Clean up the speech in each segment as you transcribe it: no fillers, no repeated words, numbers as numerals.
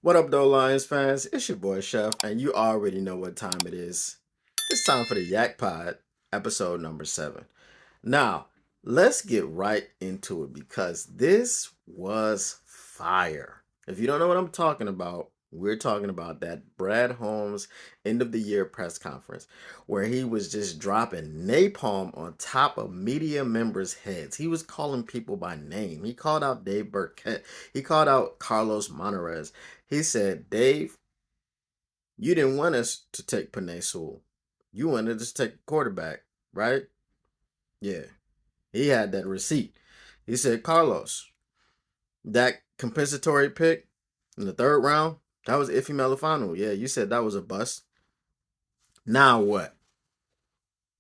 What up, though, Lions fans? It's your boy Chef, and you already know what time it is. It's time for the Yak Pod, episode number 7. Now, let's get right into it because this was fire. If you don't know what I'm talking about, we're talking about that Brad Holmes end of the year press conference where he was just dropping napalm on top of media members' heads. He was calling people by name. He called out Dave Burkett. He called out Carlos Monarez. He said, Dave, you didn't want us to take Panay Sewell. You wanted us to take a quarterback, right? Yeah. He had that receipt. He said, Carlos, that compensatory pick in the third round, that was Iffy Melifano. Yeah, you said that was a bust. Now what?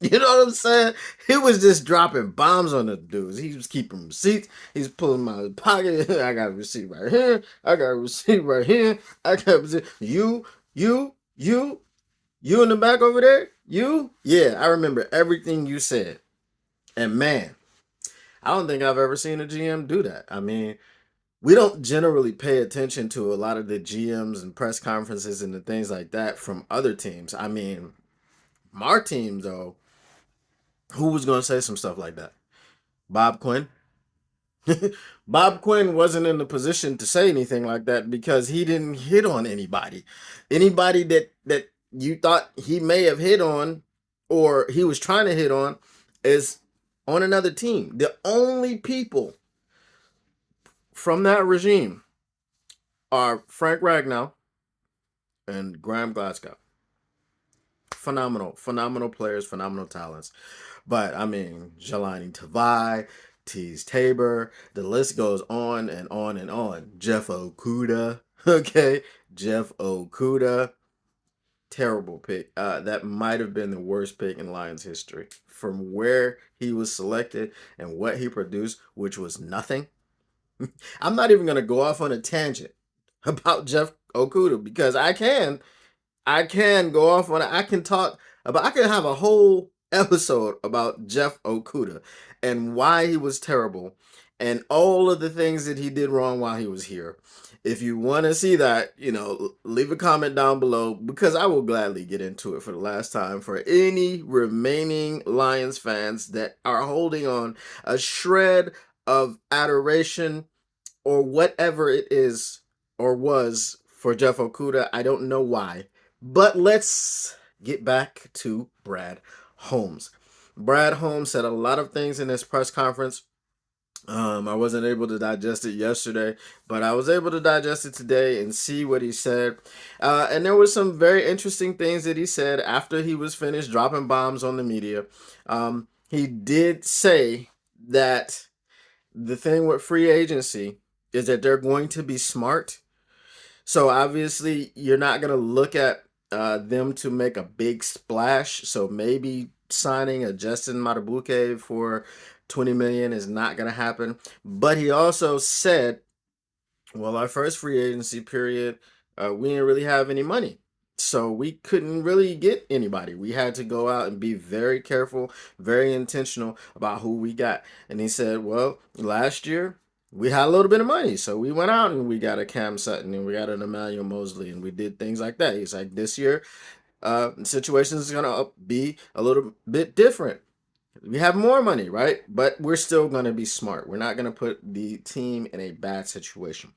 You know what I'm saying? He was just dropping bombs on the dudes. He was keeping receipts. He's pulling them out of his pocket. I got a receipt right here. I got a receipt right here. I got a receipt. You in the back over there? You? Yeah, I remember everything you said. And man, I don't think I've ever seen a GM do that. I mean, we don't generally pay attention to a lot of the GMs and press conferences and the things like that from other teams. I mean, our team, though, who was going to say some stuff like that? Bob Quinn? Bob Quinn wasn't in the position to say anything like that because he didn't hit on anybody. Anybody that you thought he may have hit on or he was trying to hit on is on another team. The only people from that regime are Frank Ragnow and Graham Glasgow. Phenomenal players, phenomenal talents. But I mean, Jelani Tavai, Tease Tabor, the list goes on and on and on. Jeff Okuda, okay, Jeff Okuda, terrible pick. That might have been the worst pick in Lions history. From where he was selected and what he produced, which was nothing. I'm not even gonna go off on a tangent about Jeff Okuda because I can go off on it. I can talk about, I can have a whole episode about Jeff Okuda and why he was terrible and all of the things that he did wrong while he was here. If you want to see that, leave a comment down below because I will gladly get into it for the last time for any remaining Lions fans that are holding on a shred of adoration or whatever it is or was for Jeff Okuda. I don't know why. But let's get back to Brad Holmes. Brad Holmes said a lot of things in this press conference. I wasn't able to digest it yesterday, but I was able to digest it today and see what he said. And there were some very interesting things that he said after he was finished dropping bombs on the media. He did say that the thing with free agency is that they're going to be smart. So obviously, you're not going to look at them to make a big splash. So maybe signing a Justin Matabuke for 20 million is not going to happen. But he also said, well, our first free agency period, we didn't really have any money. So we couldn't really get anybody. We had to go out and be very careful, very intentional about who we got. And he said, well, last year we had a little bit of money. So we went out and we got a Cam Sutton and we got an Emmanuel Mosley and we did things like that. He's like, this year, situation is going to be a little bit different. We have more money, right? But we're still going to be smart. We're not going to put the team in a bad situation.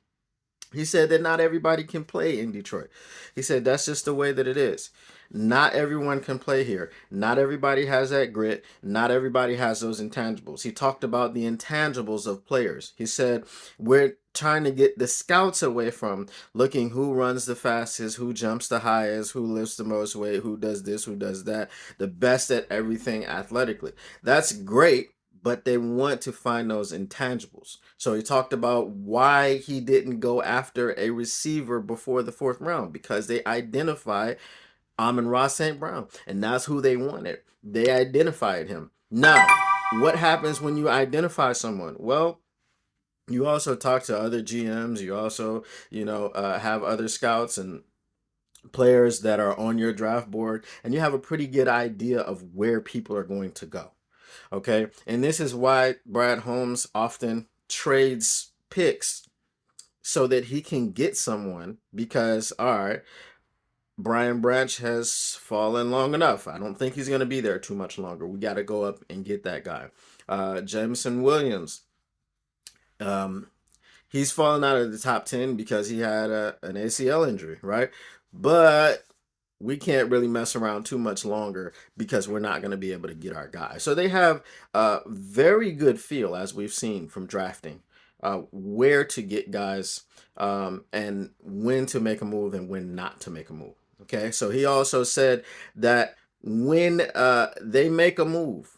He said that not everybody can play in Detroit. He said that's just the way that it is. Not everyone can play here. Not everybody has that grit. Not everybody has those intangibles. He talked about the intangibles of players. He said we're trying to get the scouts away from looking who runs the fastest, who jumps the highest, who lifts the most weight, who does this, who does that, the best at everything athletically. That's great, but they want to find those intangibles. So he talked about why he didn't go after a receiver before the fourth round because they identified Amon-Ra St. Brown, and that's who they wanted. They identified him. Now, what happens when you identify someone? Well, you also talk to other GMs. You also, have other scouts and players that are on your draft board, and you have a pretty good idea of where people are going to go. Okay. And this is why Brad Holmes often trades picks so that he can get someone because, all right, Brian Branch has fallen long enough. I don't think he's going to be there too much longer. We got to go up and get that guy. Jameson Williams, um, he's fallen out of the top 10 because he had an ACL injury, right? But we can't really mess around too much longer because we're not going to be able to get our guy. So they have a very good feel, as we've seen from drafting, where to get guys, and when to make a move and when not to make a move. Okay, so he also said that when they make a move,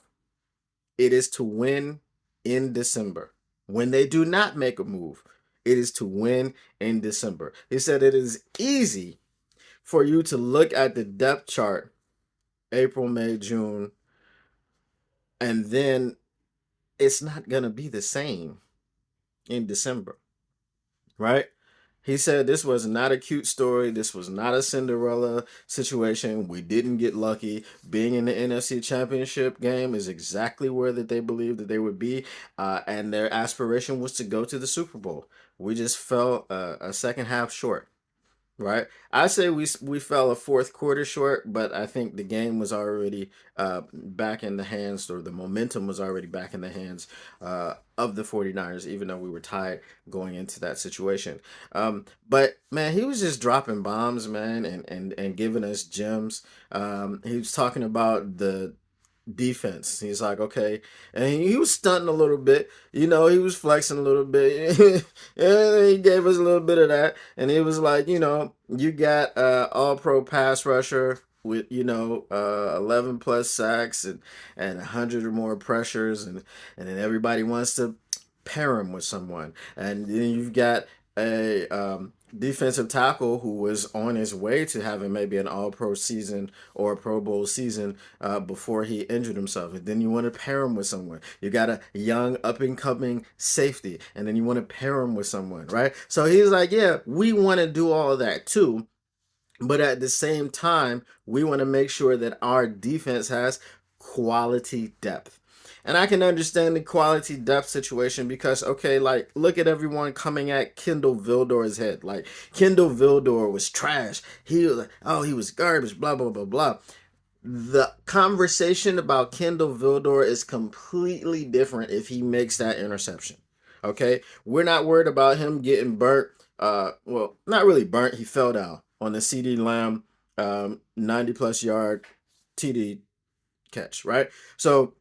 it is to win in December. When they do not make a move, it is to win in December. He said it is easy for you to look at the depth chart April, May, June, and then it's not going to be the same in December, right? He said this was not a cute story. This was not a Cinderella situation. We didn't get lucky. Being in the NFC Championship game is exactly where that they believed that they would be, and their aspiration was to go to the Super Bowl. We just fell a second half short. Right, I say we fell a fourth quarter short, but I think the game was already back in the hands, or the momentum was already back in the hands of the 49ers, even though we were tied going into that situation. But man, he was just dropping bombs, man, and giving us gems. He was talking about the defense. He's like, okay, and he was stunting a little bit. He was flexing a little bit. And he gave us a little bit of that, and he was like, you got all pro pass rusher with 11 plus sacks and 100 or more pressures, and then everybody wants to pair him with someone, and then you've got a defensive tackle who was on his way to having maybe an all pro season or a Pro Bowl season before he injured himself. And then you want to pair him with someone. You got a young up and coming safety, and then you want to pair him with someone, right? So he's like, yeah, we want to do all of that too. But at the same time, we want to make sure that our defense has quality depth. And I can understand the quality depth situation because, okay, like, look at everyone coming at Kendall Vildor's head. Like, Kendall Vildor was trash. He was like, oh, he was garbage, blah, blah, blah, blah. The conversation about Kendall Vildor is completely different if he makes that interception. Okay? We're not worried about him getting burnt. Well, not really burnt. He fell down on the CD Lamb 90 plus yard TD catch, right? So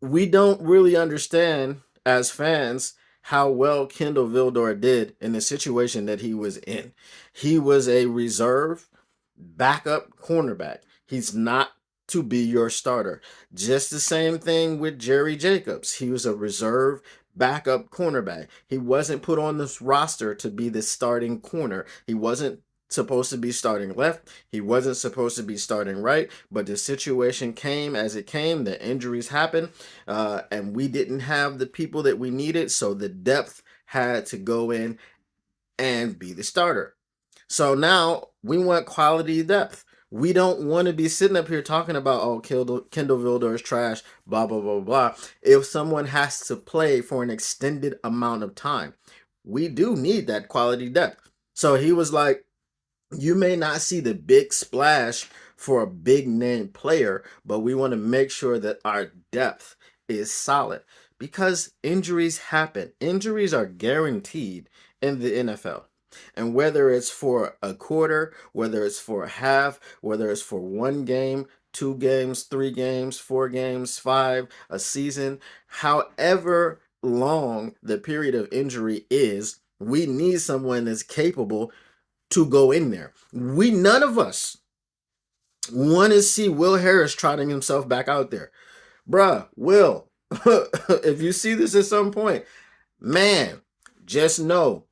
we don't really understand as fans how well Kendall Vildor did in the situation that he was in. He was a reserve backup cornerback. He's not to be your starter. Just the same thing with Jerry Jacobs. He was a reserve backup cornerback. He wasn't put on this roster to be the starting corner. He wasn't supposed to be starting left. He wasn't supposed to be starting right, but the situation came as it came. The injuries happened, and we didn't have the people that we needed, so the depth had to go in and be the starter. So now we want quality depth. We don't want to be sitting up here talking about, oh, Kendall Vildor is trash, blah, blah, blah, blah. If someone has to play for an extended amount of time, we do need that quality depth. So he was like, you may not see the big splash for a big name player, but we want to make sure that our depth is solid because injuries happen. Injuries are guaranteed in the NFL. And whether it's for a quarter, whether it's for a half, whether it's for one game, 2 games, 3 games, 4 games, five, a season, however long the period of injury is, we need someone that's capable to go in there. None of us want to see Will Harris trotting himself back out there. Bruh, Will, if you see this at some point, man, just know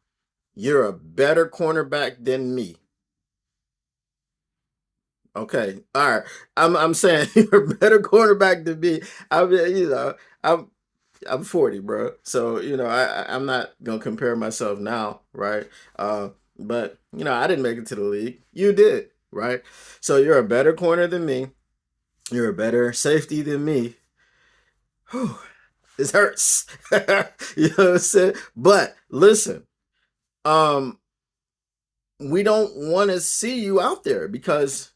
you're a better cornerback than me. Okay, all right. I'm saying you're a better cornerback than me. I mean, I'm 40, bro. So I'm not gonna compare myself now, right? But I didn't make it to the league. You did, right? So you're a better corner than me. You're a better safety than me. Whew, this hurts. You know what I'm saying? But listen, um, we don't want to see you out there because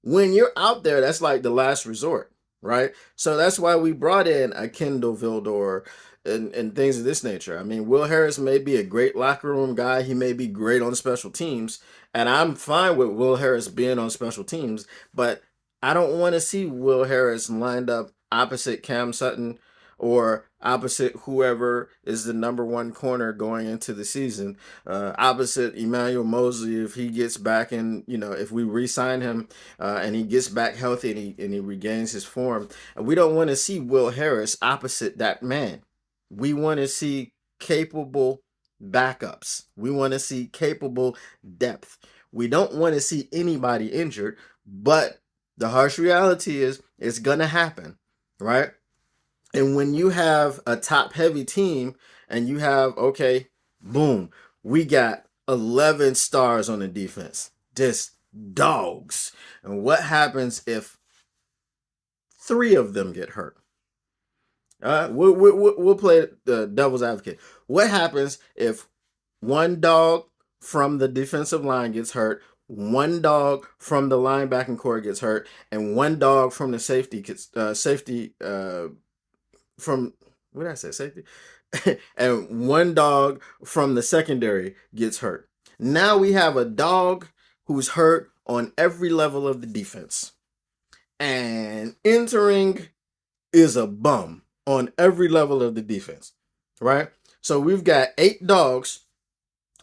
when you're out there, that's like the last resort, right? So that's why we brought in a Kendall Vildor and things of this nature. I mean, Will Harris may be a great locker room guy. He may be great on special teams. And I'm fine with Will Harris being on special teams, but I don't want to see Will Harris lined up opposite Cam Sutton or opposite whoever is the number one corner going into the season, opposite Emmanuel Mosley if he gets back and if we re-sign him and he gets back healthy and he regains his form. And we don't want to see Will Harris opposite that man. We want to see capable backups. We want to see capable depth. We don't want to see anybody injured, but the harsh reality is it's going to happen, right? And when you have a top heavy team and you have, okay, boom, we got 11 stars on the defense, just dogs. And what happens if three of them get hurt? We'll play the devil's advocate. What happens if one dog from the defensive line gets hurt, one dog from the linebacking core gets hurt, and one dog from the safety gets from what did I say, safety? And one dog from the secondary gets hurt. Now we have a dog who's hurt on every level of the defense. And entering is a bum on every level of the defense, right? So we've got 8 dogs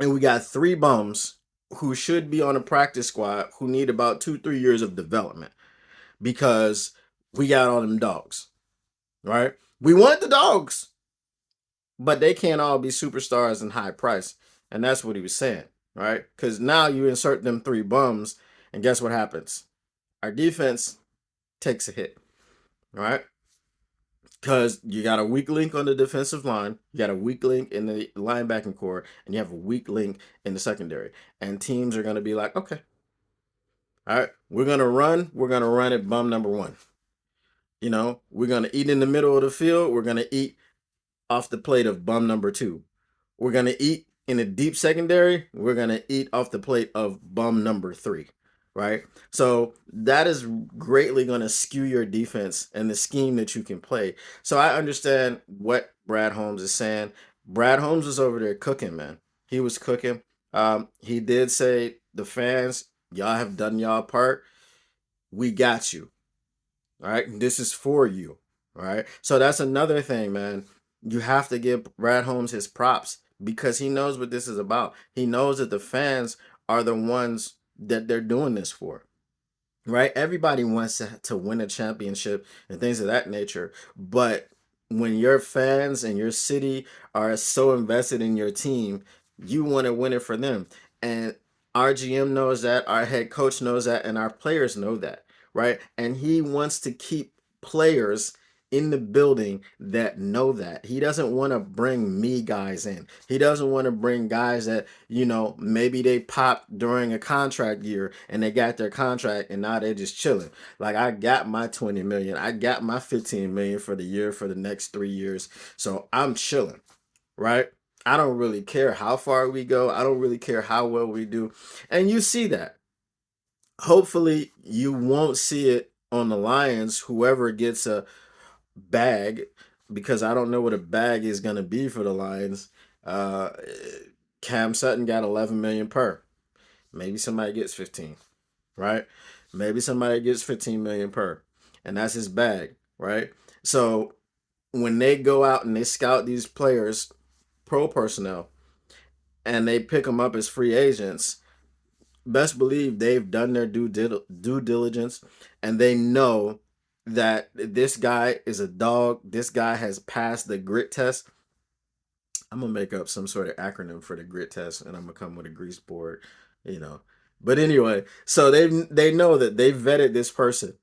and we got 3 bums who should be on a practice squad who need about 2-3 years of development because we got all them dogs, right? We want the dogs, but they can't all be superstars and high price. And that's what he was saying, right? Because now you insert them 3 bums, and guess what happens? Our defense takes a hit, right? Because you got a weak link on the defensive line, you got a weak link in the linebacking core, and you have a weak link in the secondary. And teams are going to be like, okay, all right, we're going to run at bum number 1. We're going to eat in the middle of the field, we're going to eat off the plate of bum number 2. We're going to eat in a deep secondary. We're going to eat off the plate of bum number 3, right? So that is greatly going to skew your defense and the scheme that you can play. So I understand what Brad Holmes is saying. Brad Holmes was over there cooking, man. He was cooking. He did say, the fans, y'all have done y'all part. We got you. All right. This is for you. All right. So that's another thing, man. You have to give Brad Holmes his props because he knows what this is about. He knows that the fans are the ones that they're doing this for, right? Everybody wants to win a championship and things of that nature. But when your fans and your city are so invested in your team, you want to win it for them. And our GM knows that, our head coach knows that, and our players know that, right? And he wants to keep players in the building that know that. He doesn't want to bring me guys in. He doesn't want to bring guys that, maybe they popped during a contract year and they got their contract and now they're just chilling. Like, I got my 20 million. I got my 15 million for the year for the next 3 years. So I'm chilling, right? I don't really care how far we go. I don't really care how well we do. And you see that. Hopefully you won't see it on the Lions, whoever gets a bag, because I don't know what a bag is going to be for the Lions. Uh, Cam Sutton got 11 million per. Maybe somebody gets 15, right? Maybe somebody gets 15 million per, and that's his bag, right? So when they go out and they scout these players, pro personnel, and they pick them up as free agents, best believe they've done their due diligence, and they know that this guy is a dog. This guy has passed the grit test. I'm gonna make up some sort of acronym for the grit test, and I'm gonna come with a grease board, you know. But anyway, so they know that they vetted this person,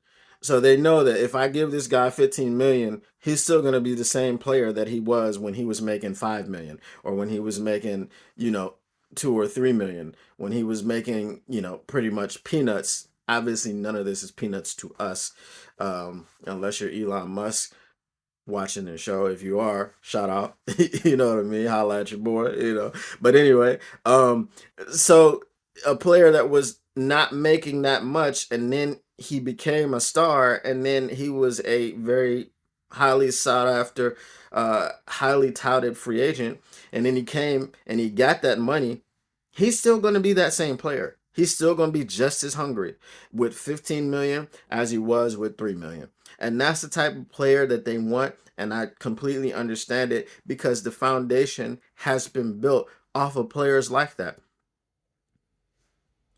so they know that if I give this guy 15 million, he's still gonna be the same player that he was when he was making 5 million, or when he was making 2 or 3 million, when he was making pretty much peanuts. Obviously, none of this is peanuts to us, unless you're Elon Musk. watching the show. If you are, shout out. You know what I mean? Holla at your boy, you know. But anyway, so a player that was not making that much, and then he became a star, and then he was a very highly sought after, highly touted free agent, and then he came and he got that money. He's still going to be that same player. He's still going to be just as hungry with 15 million as he was with 3 million. And that's the type of player that they want. And I completely understand it because the foundation has been built off of players like that.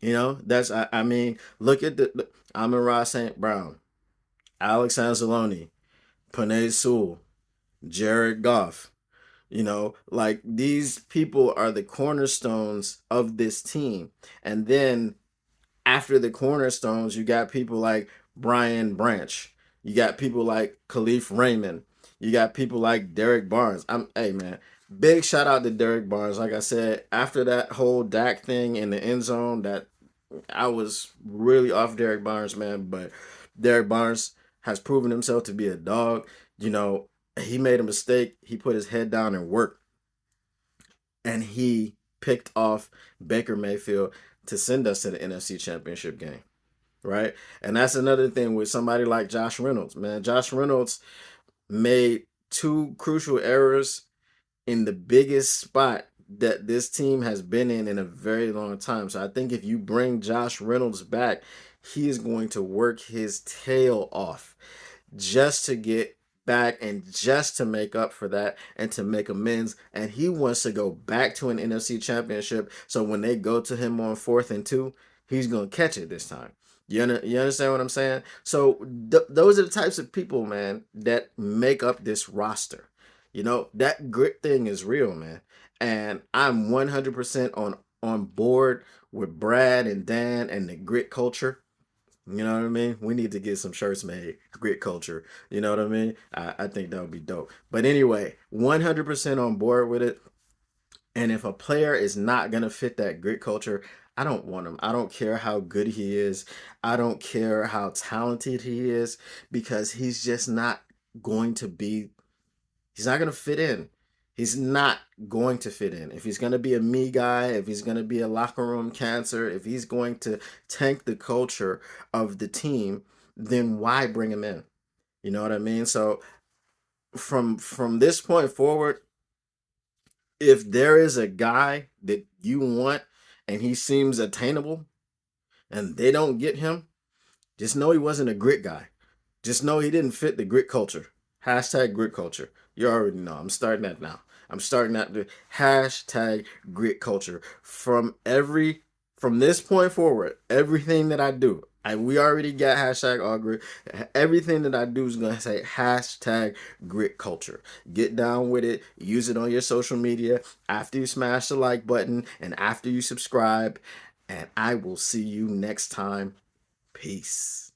You know, that's, I mean, look at the Amon-Ra St. Brown, Alex Anzalone, Panay Sewell, Jared Goff. You know, like these people are the cornerstones of this team. And then after the cornerstones, you got people like Brian Branch. You got people like Khalif Raymond. You got people like Derek Barnes. Hey man, big shout out to Derek Barnes. Like I said, after that whole Dak thing in the end zone, that I was really off Derek Barnes, man. But Derek Barnes has proven himself to be a dog. You know, he made a mistake. He put his head down and worked, and he picked off Baker Mayfield to send us to the NFC Championship game, right? And that's another thing with somebody like Josh Reynolds, man. Josh Reynolds made two crucial errors in the biggest spot that this team has been in a very long time. So I think if you bring Josh Reynolds back, he is going to work his tail off just to get back and just to make up for that and to make amends. And he wants to go back to an NFC championship. So when they go to him on 4th and 2, he's going to catch it this time. You understand what I'm saying? So those are the types of people, man, that make up this roster. You know, that grit thing is real, man. And I'm 100% on board with Brad and Dan and the grit culture. You know what I mean? We need to get some shirts made, grit culture. You know what I mean? I think that would be dope. But anyway, 100% on board with it. And if a player is not going to fit that grit culture, I don't want him. I don't care how good he is. I don't care how talented he is because he's just not going to be, he's not going to fit in. He's not going to fit in. If he's going to be a me guy, if he's going to be a locker room cancer, if he's going to tank the culture of the team, then why bring him in? You know what I mean? So from this point forward, if there is a guy that you want and he seems attainable and they don't get him, just know he wasn't a grit guy. Just know he didn't fit the grit culture. Hashtag grit culture. You already know. I'm starting that now. I'm starting that to hashtag grit culture. From this point forward, everything that I do, we already got hashtag all grit. Everything that I do is gonna say hashtag grit culture. Get down with it. Use it on your social media after you smash the like button and after you subscribe. And I will see you next time. Peace.